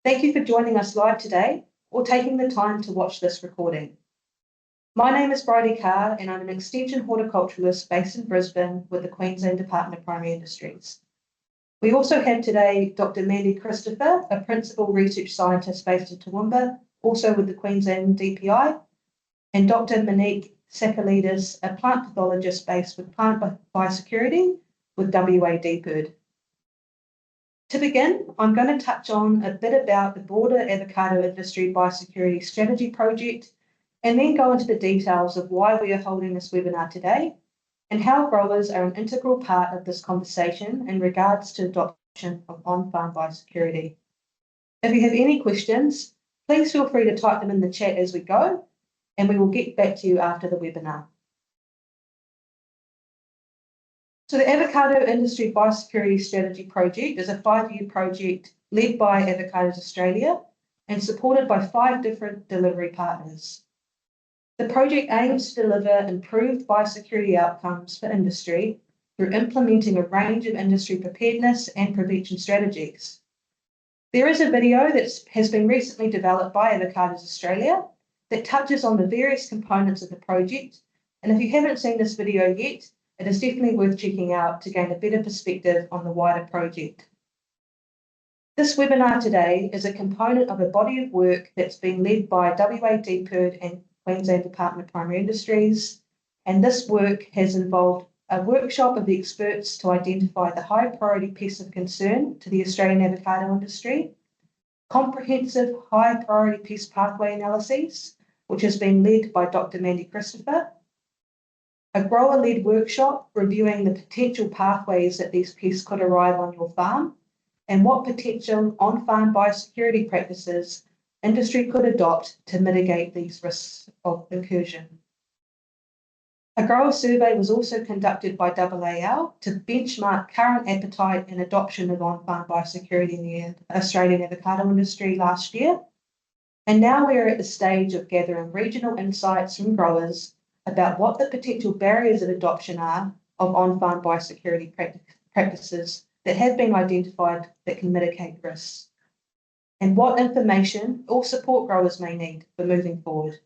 Thank you for joining us live today or taking the time to watch this recording. My name is Bridie Carr and I'm an Extension horticulturalist based in Brisbane with the Queensland Department of Primary Industries. We also have today Dr. Mandy Christopher, a Principal Research Scientist based in Toowoomba, also with the Queensland DPI, and Dr. Monique Sakalidis, a plant pathologist based with Plant Biosecurity with WA DPIRD. To begin, I'm going to touch on a bit about the broader avocado industry biosecurity strategy project, and then go into the details of why we are holding this webinar today and how growers are an integral part of this conversation in regards to adoption of on-farm biosecurity. If you have any questions, please feel free to type them in the chat as we go, and we will get back to you after the webinar. So the Avocado Industry Biosecurity Strategy Project is a 5-year project led by Avocados Australia and supported by 5 different delivery partners. The project aims to deliver improved biosecurity outcomes for industry through implementing a range of industry preparedness and prevention strategies. There is a video that has been recently developed by Avocados Australia that touches on the various components of the project, and if you haven't seen this video yet, it is definitely worth checking out to gain a better perspective on the wider project. This webinar today is a component of a body of work that's been led by WA DPIRD and Queensland Department of Primary Industries, and this work has involved a workshop of the experts to identify the high priority pests of concern to the Australian avocado industry, comprehensive high priority pest pathway analyses, which has been led by Dr. Mandy Christopher, a grower-led workshop reviewing the potential pathways that these pests could arrive on your farm, and what potential on-farm biosecurity practices industry could adopt to mitigate these risks of incursion. A grower survey was also conducted by AAL to benchmark current appetite and adoption of on-farm biosecurity in the Australian avocado industry last year. And now we're at the stage of gathering regional insights from growers about what the potential barriers of adoption are of on-farm biosecurity practices that have been identified that can mitigate risks, and what information or support growers may need for moving forward.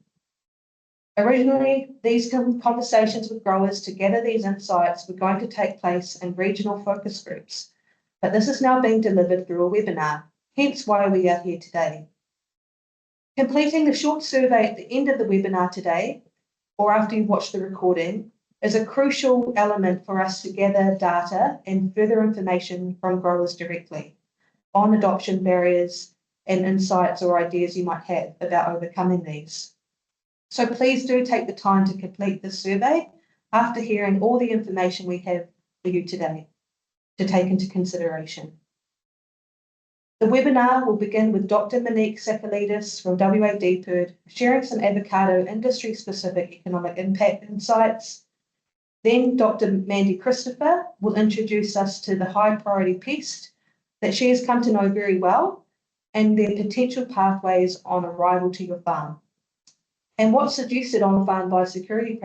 Originally, these conversations with growers to gather these insights were going to take place in regional focus groups, but this is now being delivered through a webinar, hence why we are here today. Completing the short survey at the end of the webinar today, or after you watch the recording, is a crucial element for us to gather data and further information from growers directly on adoption barriers and insights or ideas you might have about overcoming these. So please do take the time to complete this survey after hearing all the information we have for you today to take into consideration. The webinar will begin with Dr. Monique Sakalidis from WA DPIRD sharing some avocado industry-specific economic impact insights. Then Dr. Mandy Christopher will introduce us to the high priority pest that she has come to know very well and their potential pathways on arrival to your farm, and what suggested on-farm biosecurity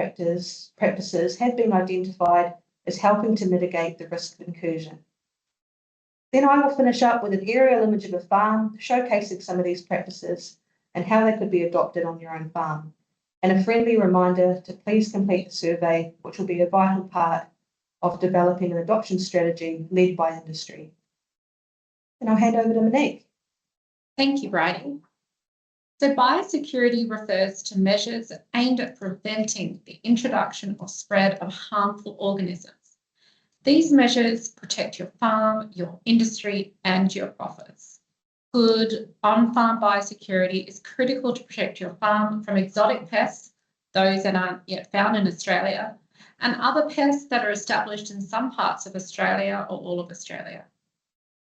practices have been identified as helping to mitigate the risk of incursion. Then I will finish up with an aerial image of a farm showcasing some of these practices and how they could be adopted on your own farm, and a friendly reminder to please complete the survey, which will be a vital part of developing an adoption strategy led by industry. And I'll hand over to Monique. Thank you, Bridie. So biosecurity refers to measures aimed at preventing the introduction or spread of harmful organisms. These measures protect your farm, your industry, and your profits. Good on-farm biosecurity is critical to protect your farm from exotic pests, those that aren't yet found in Australia, and other pests that are established in some parts of Australia or all of Australia.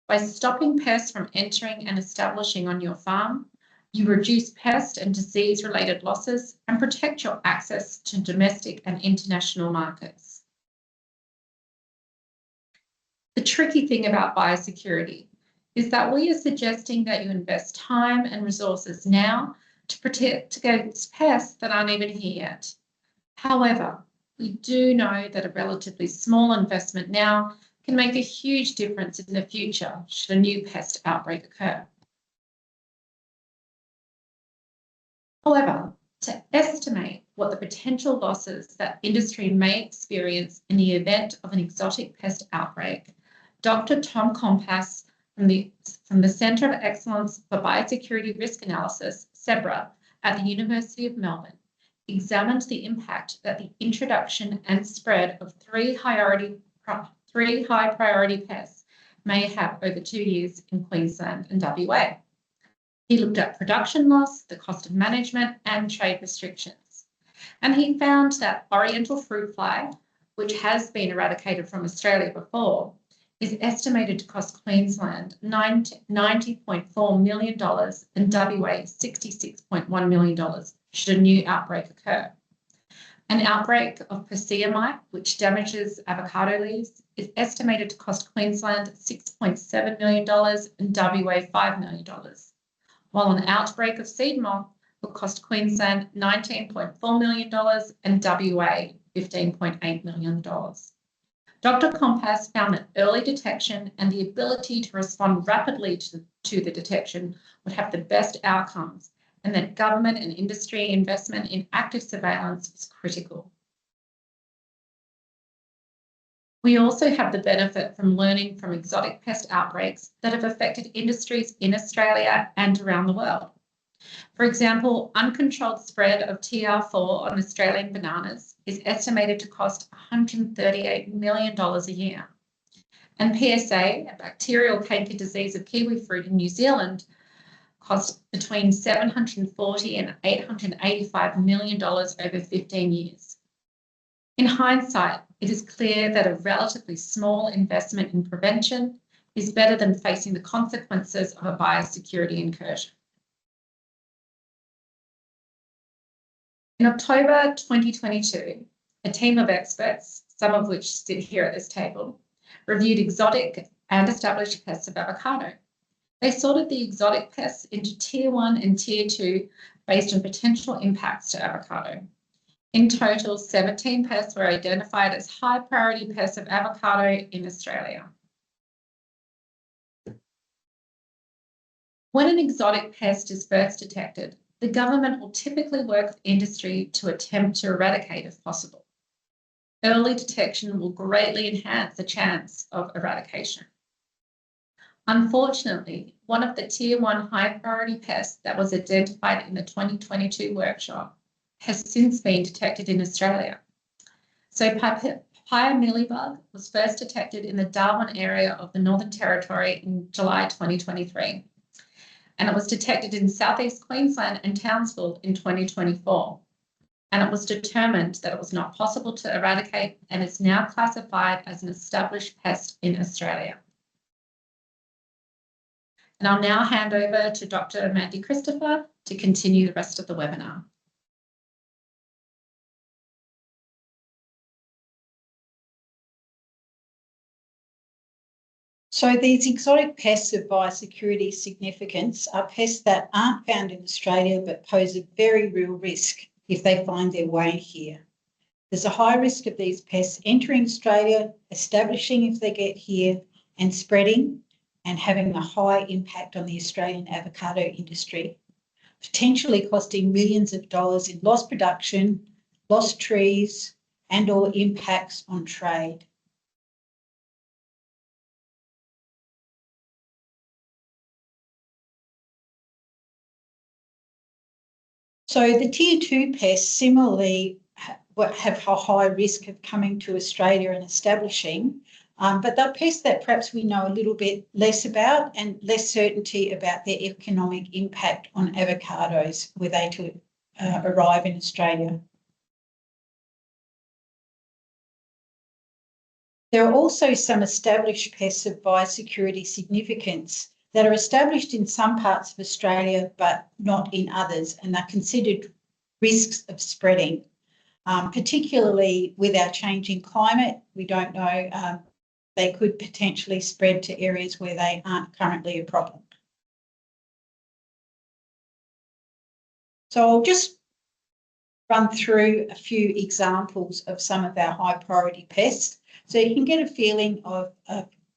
By stopping pests from entering and establishing on your farm, you reduce pest and disease-related losses and protect your access to domestic and international markets. The tricky thing about biosecurity is that we are suggesting that you invest time and resources now to protect against pests that aren't even here yet. However, we do know that a relatively small investment now can make a huge difference in the future should a new pest outbreak occur. However, to estimate what the potential losses that industry may experience in the event of an exotic pest outbreak, Dr. Tom Compass from the Centre of Excellence for Biosecurity Risk Analysis, CEBRA, at the University of Melbourne, examined the impact that the introduction and spread of three high priority pests may have over 2 years in Queensland and WA. He looked at production loss, the cost of management, and trade restrictions. And he found that Oriental fruit fly, which has been eradicated from Australia before, is estimated to cost Queensland $90.4 million and WA $66.1 million should a new outbreak occur. An outbreak of Persea mite, which damages avocado leaves, is estimated to cost Queensland $6.7 million and WA $5 million, while an outbreak of seed moth will cost Queensland $19.4 million and WA $15.8 million. Dr. Compass found that early detection and the ability to respond rapidly to the detection would have the best outcomes, and that government and industry investment in active surveillance is critical. We also have the benefit from learning from exotic pest outbreaks that have affected industries in Australia and around the world. For example, uncontrolled spread of TR4 on Australian bananas is estimated to cost $138 million a year. And PSA, a bacterial canker disease of kiwi fruit in New Zealand, cost between $740 and $885 million over 15 years. In hindsight, it is clear that a relatively small investment in prevention is better than facing the consequences of a biosecurity incursion. In October 2022, a team of experts, some of which sit here at this table, reviewed exotic and established pests of avocado. They sorted the exotic pests into Tier 1 and Tier 2 based on potential impacts to avocado. In total, 17 pests were identified as high priority pests of avocado in Australia. When an exotic pest is first detected, the government will typically work with industry to attempt to eradicate if possible. Early detection will greatly enhance the chance of eradication. Unfortunately, one of the Tier 1 high priority pests that was identified in the 2022 workshop has since been detected in Australia. So papaya mealybug was first detected in the Darwin area of the Northern Territory in July 2023. And it was detected in southeast Queensland and Townsville in 2024. And it was determined that it was not possible to eradicate and is now classified as an established pest in Australia. And I'll now hand over to Dr. Mandy Christopher to continue the rest of the webinar. So these exotic pests of biosecurity significance are pests that aren't found in Australia but pose a very real risk if they find their way here. There's a high risk of these pests entering Australia, establishing if they get here, and spreading and having a high impact on the Australian avocado industry, potentially costing millions of dollars in lost production, lost trees, and/or impacts on trade. So the Tier 2 pests similarly have a high risk of coming to Australia and establishing, but they're pests that perhaps we know a little bit less about and less certainty about their economic impact on avocados were they to arrive in Australia. There are also some established pests of biosecurity significance that are established in some parts of Australia but not in others, and are considered risks of spreading, particularly with our changing climate. We don't know, they could potentially spread to areas where they aren't currently a problem. So I'll just run through a few examples of some of our high priority pests so you can get a feeling of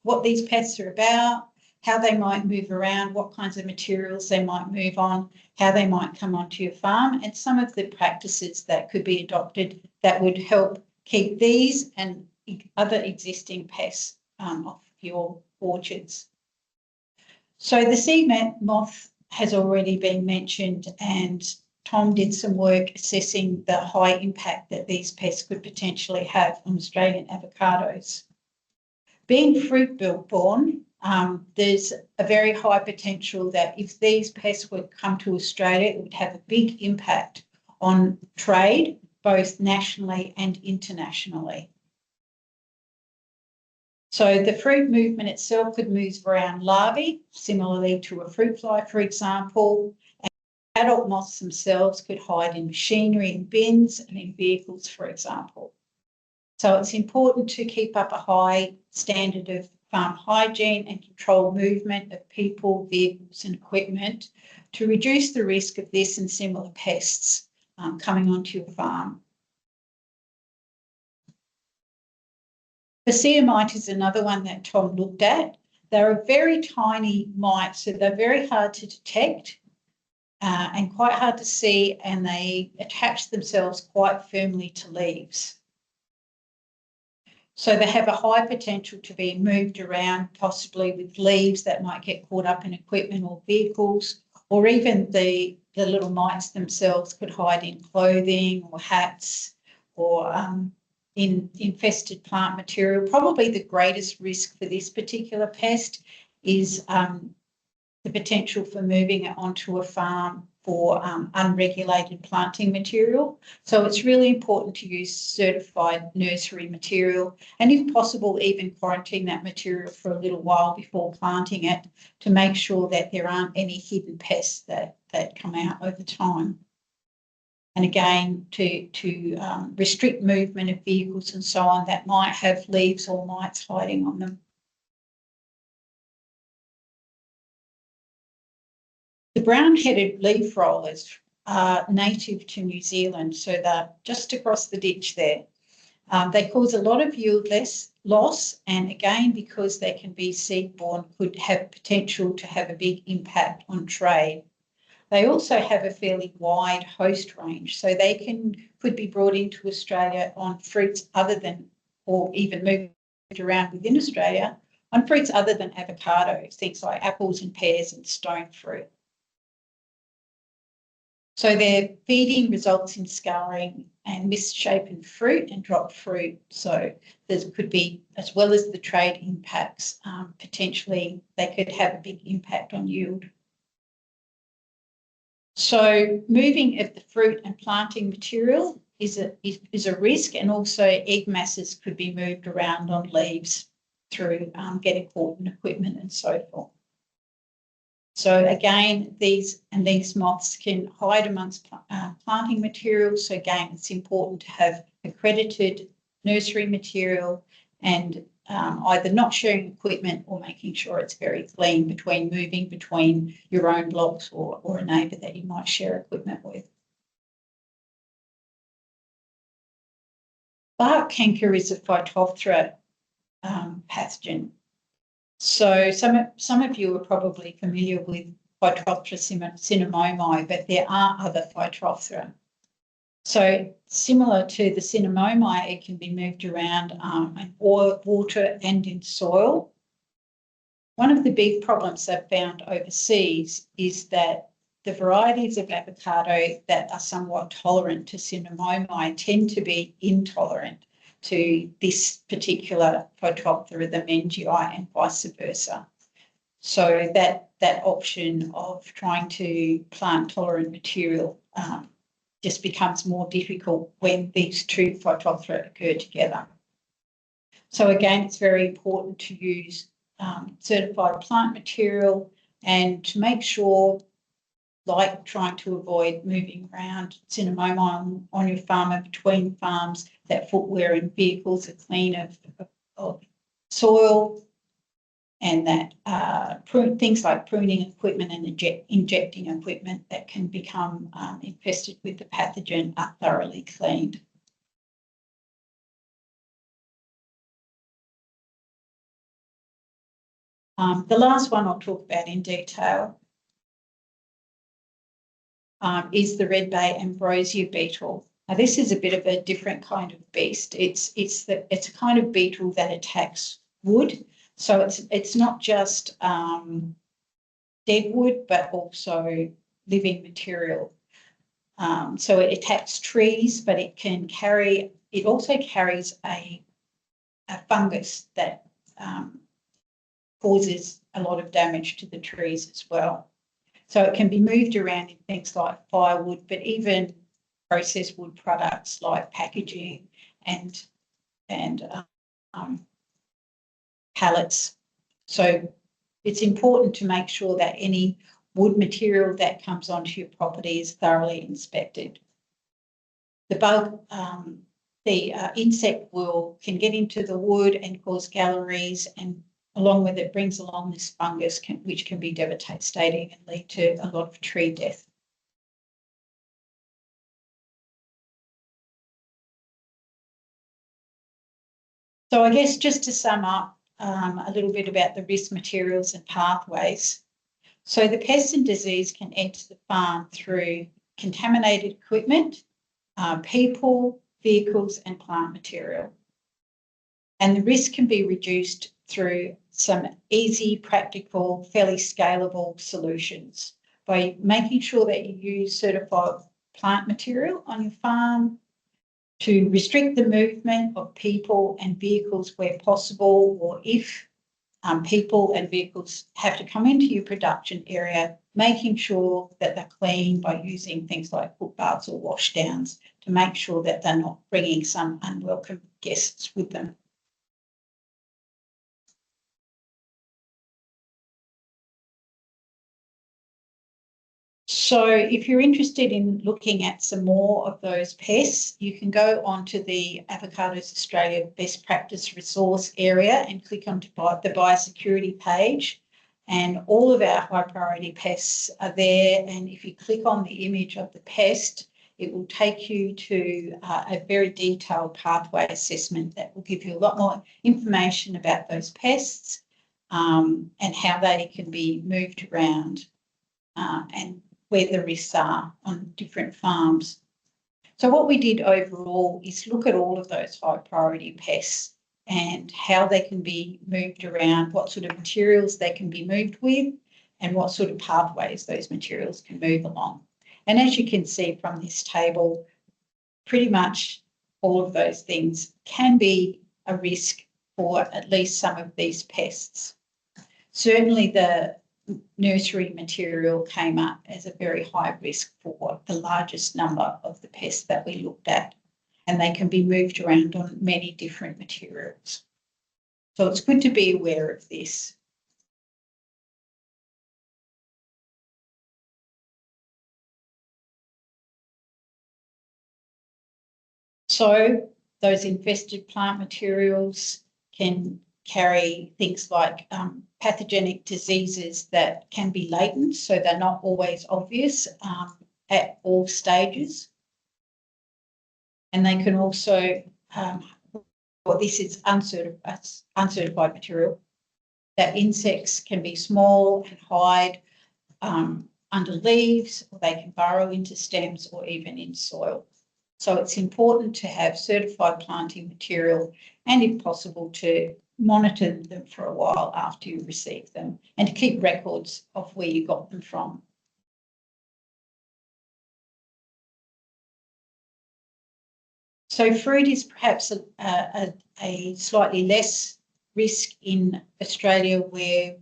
what these pests are about, how they might move around, what kinds of materials they might move on, how they might come onto your farm, and some of the practices that could be adopted that would help keep these and other existing pests off your orchards. So the seed moth has already been mentioned, and Tom did some work assessing the high impact that these pests could potentially have on Australian avocados. Being fruit-borne, there's a very high potential that if these pests would come to Australia, it would have a big impact on trade, both nationally and internationally. So the fruit movement itself could move around larvae, similarly to a fruit fly, for example. And adult moths themselves could hide in machinery, in bins and in vehicles, for example. So it's important to keep up a high standard of farm hygiene and control movement of people, vehicles and equipment to reduce the risk of this and similar pests coming onto your farm. The mite is another one that Tom looked at. They're a very tiny mite, so they're very hard to detect and quite hard to see, and they attach themselves quite firmly to leaves. So they have a high potential to be moved around, possibly with leaves that might get caught up in equipment or vehicles, or even the little mites themselves could hide in clothing or hats or in infested plant material. Probably the greatest risk for this particular pest is the potential for moving it onto a farm for unregulated planting material. So it's really important to use certified nursery material, and if possible, even quarantine that material for a little while before planting it to make sure that there aren't any hidden pests that come out over time. And again, to restrict movement of vehicles and so on that might have leaves or mites hiding on them. The brown-headed leaf rollers are native to New Zealand, so they're just across the ditch there. They cause a lot of yield loss, and again, because they can be seed-borne, could have potential to have a big impact on trade. They also have a fairly wide host range, so they could be brought into Australia on fruits other than, or even moved around within Australia, on fruits other than avocados, things like apples and pears and stone fruit. So their feeding results in scarring and misshapen fruit and dropped fruit. So there could be, as well as the trade impacts, potentially they could have a big impact on yield. So moving of the fruit and planting material is a risk, and also egg masses could be moved around on leaves through getting caught in equipment and so forth. So again, these moths can hide amongst planting materials. So again, it's important to have accredited nursery material and either not sharing equipment or making sure it's very clean moving between your own blocks or a neighbour that you might share equipment with. Bark canker is a Phytophthora pathogen. So some of you are probably familiar with Phytophthora cinnamomi, but there are other Phytophthora. So similar to the cinnamomi, it can be moved around in water and in soil. One of the big problems I've found overseas is that the varieties of avocado that are somewhat tolerant to cinnamomi tend to be intolerant to this particular Phytophthora, the Mengii, and vice versa. So that option of trying to plant tolerant material just becomes more difficult when these two Phytophthora occur together. So again, it's very important to use certified plant material and to make sure, like trying to avoid moving around cinnamomi on your farm and between farms, that footwear and vehicles are clean of soil, and that things like pruning equipment and injecting equipment that can become infested with the pathogen are thoroughly cleaned. The last one I'll talk about in detail is the red bay ambrosia beetle. Now, this is a bit of a different kind of beast. It's a kind of beetle that attacks wood. So it's not just dead wood, but also living material. So it attacks trees, but it also carries a fungus that causes a lot of damage to the trees as well. So it can be moved around in things like firewood, but even processed wood products like packaging and pallets. So it's important to make sure that any wood material that comes onto your property is thoroughly inspected. The insect can get into the wood and cause galleries, and along with it brings along this fungus, which can be devastating and lead to a lot of tree death. So I guess just to sum up a little bit about the risk materials and pathways. So the pest and disease can enter the farm through contaminated equipment, people, vehicles and plant material. And the risk can be reduced through some easy, practical, fairly scalable solutions by making sure that you use certified plant material on your farm, to restrict the movement of people and vehicles where possible, or if people and vehicles have to come into your production area, making sure that they're clean by using things like footbaths or washdowns to make sure that they're not bringing some unwelcome guests with them. So if you're interested in looking at some more of those pests, you can go onto the Avocados Australia Best Practice Resource area and click onto the Biosecurity page, and all of our high priority pests are there. And if you click on the image of the pest, it will take you to a very detailed pathway assessment that will give you a lot more information about those pests and how they can be moved around and where the risks are on different farms. So what we did overall is look at all of those high priority pests and how they can be moved around, what sort of materials they can be moved with, and what sort of pathways those materials can move along. And as you can see from this table, pretty much all of those things can be a risk for at least some of these pests. Certainly the nursery material came up as a very high risk for the largest number of the pests that we looked at, and they can be moved around on many different materials. So it's good to be aware of this. So those infested plant materials can carry things like pathogenic diseases that can be latent, so they're not always obvious at all stages. And they can also, this is uncertified material, that insects can be small and hide under leaves, or they can burrow into stems or even in soil. So it's important to have certified planting material, and if possible to monitor them for a while after you receive them, and to keep records of where you got them from. So fruit is perhaps a slightly less risk in Australia, where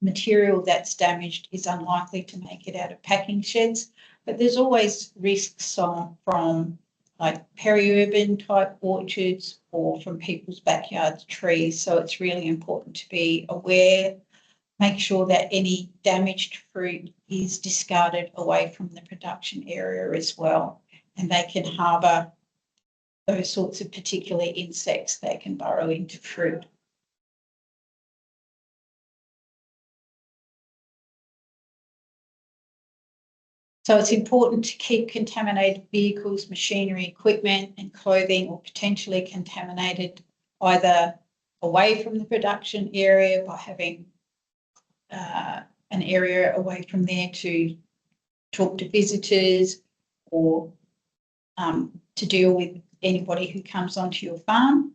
material that's damaged is unlikely to make it out of packing sheds, but there's always risks from like peri-urban type orchards or from people's backyard trees. So it's really important to be aware, make sure that any damaged fruit is discarded away from the production area as well. And they can harbour those sorts of particular insects that can burrow into fruit. So it's important to keep contaminated vehicles, machinery, equipment and clothing, or potentially contaminated, either away from the production area by having an area away from there to talk to visitors or to deal with anybody who comes onto your farm.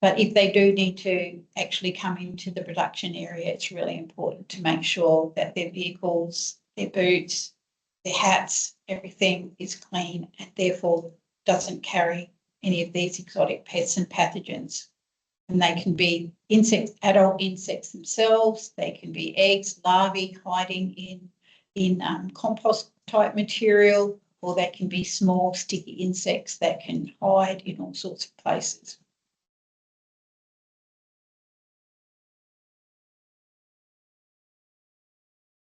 But if they do need to actually come into the production area, it's really important to make sure that their vehicles, their boots, their hats, everything is clean and therefore doesn't carry any of these exotic pests and pathogens. And they can be insects, adult insects themselves. They can be eggs, larvae hiding in compost type material, or they can be small sticky insects that can hide in all sorts of places.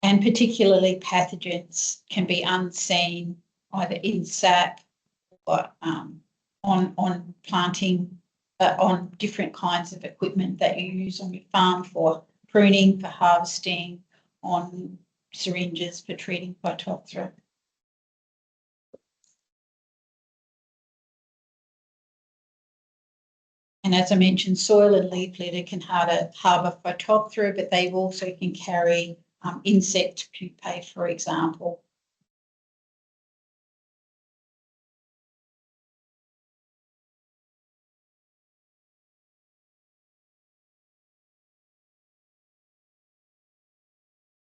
And particularly pathogens can be unseen either in sap or on planting, on different kinds of equipment that you use on your farm for pruning, for harvesting, on syringes for treating Phytophthora. And as I mentioned, soil and leaf litter can harbour Phytophthora, but they also can carry insect pupae, for example.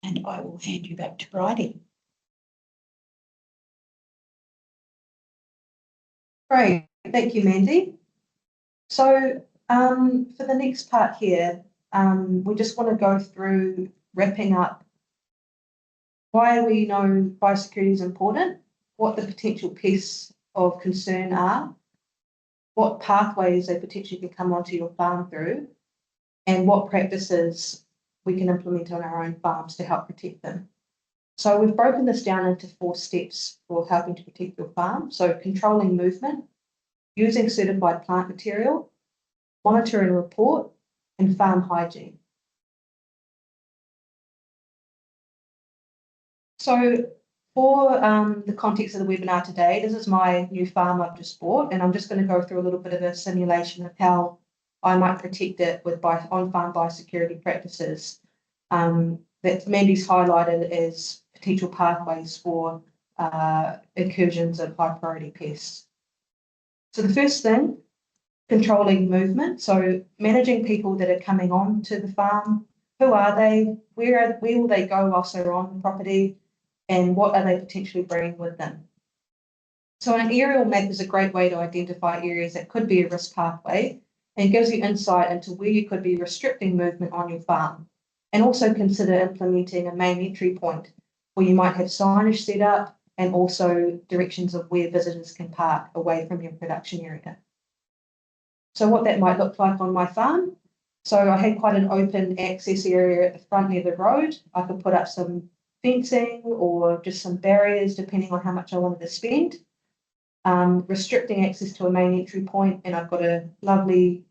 And I will hand you back to Bridie. Great, thank you, Mandy. So for the next part here, we just want to go through wrapping up why we know biosecurity is important, what the potential pests of concern are, what pathways they potentially can come onto your farm through, and what practices we can implement on our own farms to help protect them. So we've broken this down into 4 steps for helping to protect your farm. So controlling movement, using certified plant material, monitor and report, and farm hygiene. So for the context of the webinar today, this is my new farm I've just bought, and I'm just going to go through a little bit of a simulation of how I might protect it with on-farm biosecurity practices that Mandy's highlighted as potential pathways for incursions of high priority pests. So the first thing, controlling movement. So managing people that are coming on to the farm. Who are they? Where will they go whilst they're on the property? And what are they potentially bringing with them? So an aerial map is a great way to identify areas that could be a risk pathway and gives you insight into where you could be restricting movement on your farm. And also consider implementing a main entry point where you might have signage set up and also directions of where visitors can park away from your production area. So what that might look like on my farm. So I had quite an open access area at the front near the road. I could put up some fencing or just some barriers depending on how much I wanted to spend. Restricting access to a main entry point, and I've got a lovely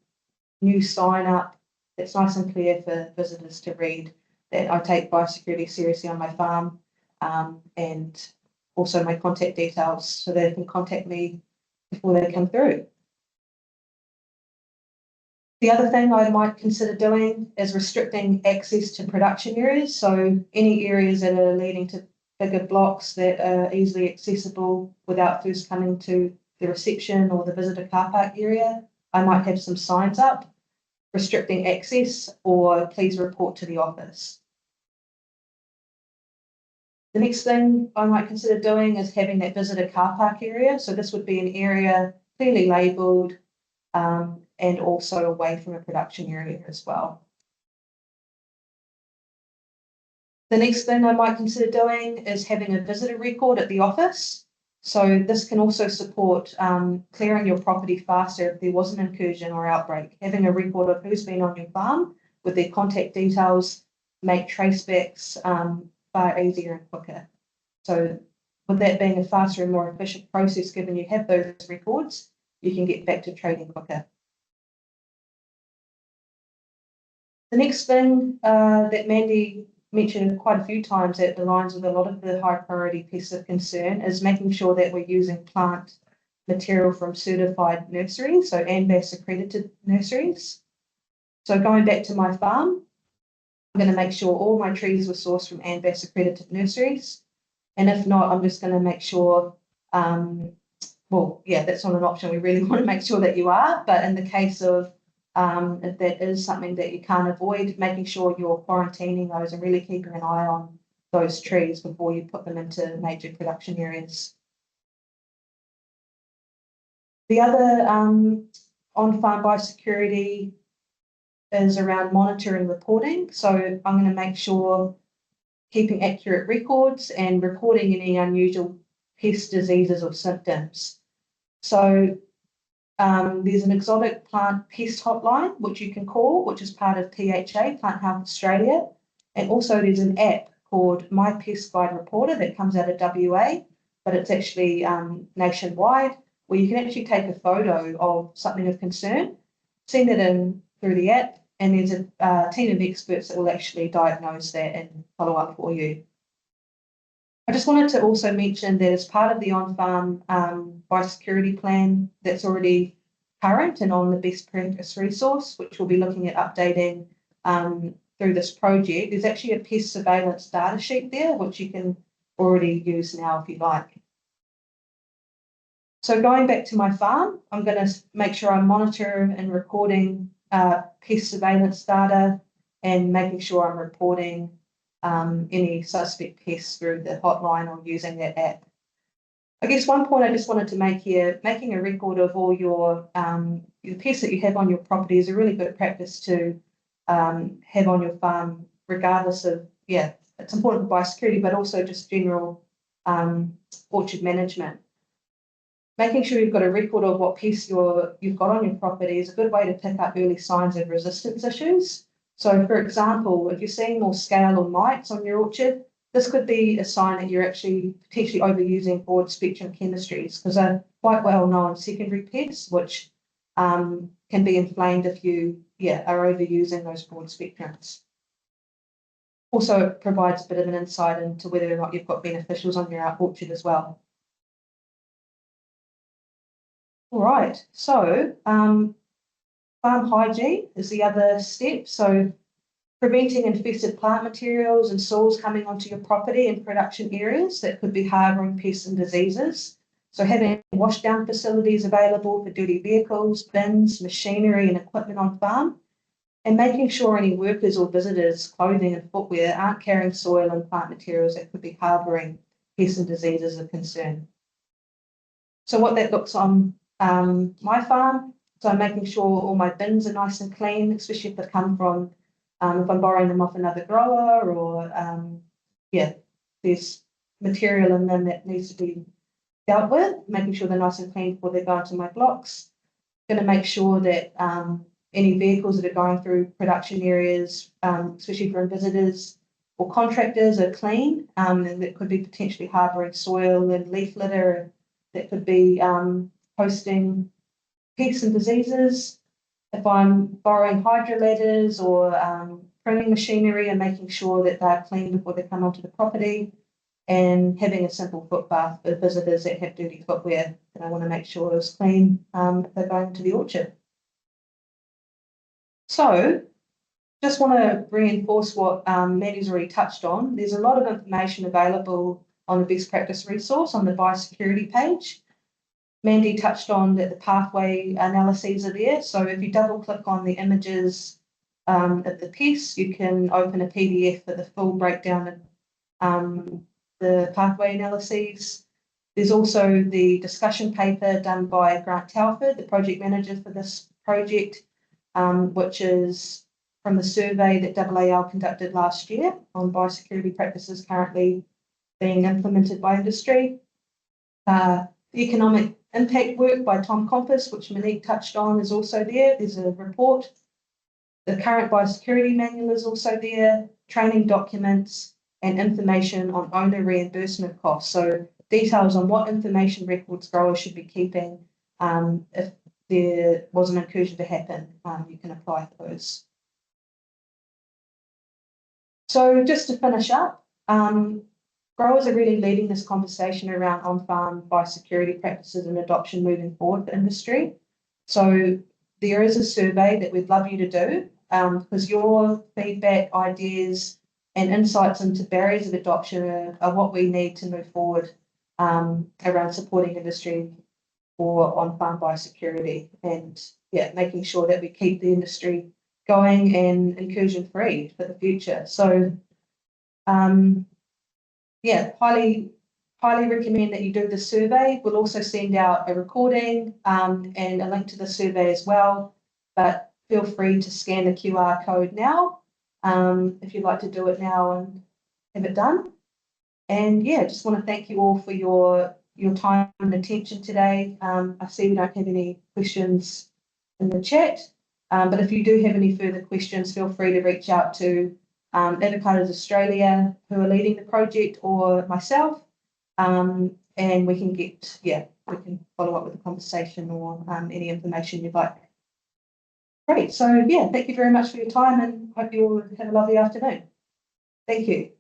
new sign up that's nice and clear for visitors to read that I take biosecurity seriously on my farm, and also my contact details so they can contact me before they come through. The other thing I might consider doing is restricting access to production areas. So any areas that are leading to bigger blocks that are easily accessible without first coming to the reception or the visitor car park area, I might have some signs up restricting access or please report to the office. The next thing I might consider doing is having that visitor car park area. So this would be an area clearly labelled, and also away from a production area as well. The next thing I might consider doing is having a visitor record at the office. So this can also support clearing your property faster if there was an incursion or outbreak. Having a record of who's been on your farm with their contact details make tracebacks far easier and quicker. So with that being a faster and more efficient process, given you have those records, you can get back to trading quicker. The next thing that Mandy mentioned quite a few times that aligns with a lot of the high priority pests of concern is making sure that we're using plant material from certified nurseries, so ANBAS accredited nurseries. So going back to my farm, I'm going to make sure all my trees were sourced from ANBAS accredited nurseries. And if not, I'm just going to make sure, well, yeah, that's not an option. We really want to make sure that you are. But in the case of if that is something that you can't avoid, making sure you're quarantining those and really keeping an eye on those trees before you put them into major production areas. The other on-farm biosecurity is around monitoring and reporting. So I'm going to make sure keeping accurate records and reporting any unusual pest diseases or symptoms. So there's an exotic plant pest hotline, which you can call, which is part of PHA, Plant Health Australia. And also there's an app called My Pest Guide Reporter that comes out of WA, but it's actually nationwide, where you can actually take a photo of something of concern, send it in through the app, and there's a team of experts that will actually diagnose that and follow up for you. I just wanted to also mention that as part of the on-farm biosecurity plan that's already current and on the best practice resource, which we'll be looking at updating through this project, there's actually a pest surveillance data sheet there, which you can already use now if you like. So going back to my farm, I'm going to make sure I monitor and recording pest surveillance data and making sure I'm reporting any suspect pests through the hotline or using that app. I guess one point I just wanted to make here, making a record of all your pests that you have on your property is a really good practice to have on your farm, regardless of, yeah, it's important for biosecurity, but also just general orchard management. Making sure you've got a record of what pests you've got on your property is a good way to pick up early signs of resistance issues. So, for example, if you're seeing more scale or mites on your orchard, this could be a sign that you're actually potentially overusing broad spectrum chemistries, because they're quite well known secondary pests, which can be inflamed if you are overusing those broad spectrums. Also, it provides a bit of an insight into whether or not you've got beneficials on your orchard as well. All right, so farm hygiene is the other step. So preventing infested plant materials and soils coming onto your property and production areas that could be harbouring pests and diseases. So having washdown facilities available for dirty vehicles, bins, machinery and equipment on farm, and making sure any workers or visitors' clothing and footwear aren't carrying soil and plant materials that could be harbouring pests and diseases of concern. So what that looks on my farm, so I'm making sure all my bins are nice and clean, especially if they come from, if I'm borrowing them off another grower or, there's material in them that needs to be dealt with, making sure they're nice and clean before they go into my blocks. Going to make sure that any vehicles that are going through production areas, especially for visitors or contractors, are clean, and that could be potentially harbouring soil and leaf litter that could be hosting pests and diseases. If I'm borrowing hydro ladders or pruning machinery, and making sure that they're clean before they come onto the property, and having a simple foot bath for visitors that have dirty footwear that I want to make sure is clean if they're going to the orchard. So just want to reinforce what Maddie's already touched on. There's a lot of information available on the best practice resource on the biosecurity page. Mandy touched on that the pathway analyses are there. So if you double click on the images of the pests, you can open a PDF for the full breakdown of the pathway analyses. There's also the discussion paper done by Grant Telford, the project manager for this project, which is from the survey that AAL conducted last year on biosecurity practices currently being implemented by industry. The economic impact work by Tom Compass, which Monique touched on, is also there. There's a report. The current biosecurity manual is also there, training documents, and information on owner reimbursement costs. So details on what information records growers should be keeping if there was an incursion to happen, you can apply for those. So just to finish up, growers are really leading this conversation around on-farm biosecurity practices and adoption moving forward for industry. So there is a survey that we'd love you to do. because your feedback, ideas, and insights into barriers of adoption are what we need to move forward around supporting industry for on-farm biosecurity, and making sure that we keep the industry going and incursion free for the future. So highly recommend that you do the survey. We'll also send out a recording and a link to the survey as well, but feel free to scan the QR code now if you'd like to do it now and have it done. And just want to thank you all for your time and attention today. I see we don't have any questions in the chat, but if you do have any further questions, feel free to reach out to Avocados Australia, who are leading the project, or myself, and we can follow up with a conversation or any information you'd like. Great. So thank you very much for your time, and hope you all have a lovely afternoon. Thank you.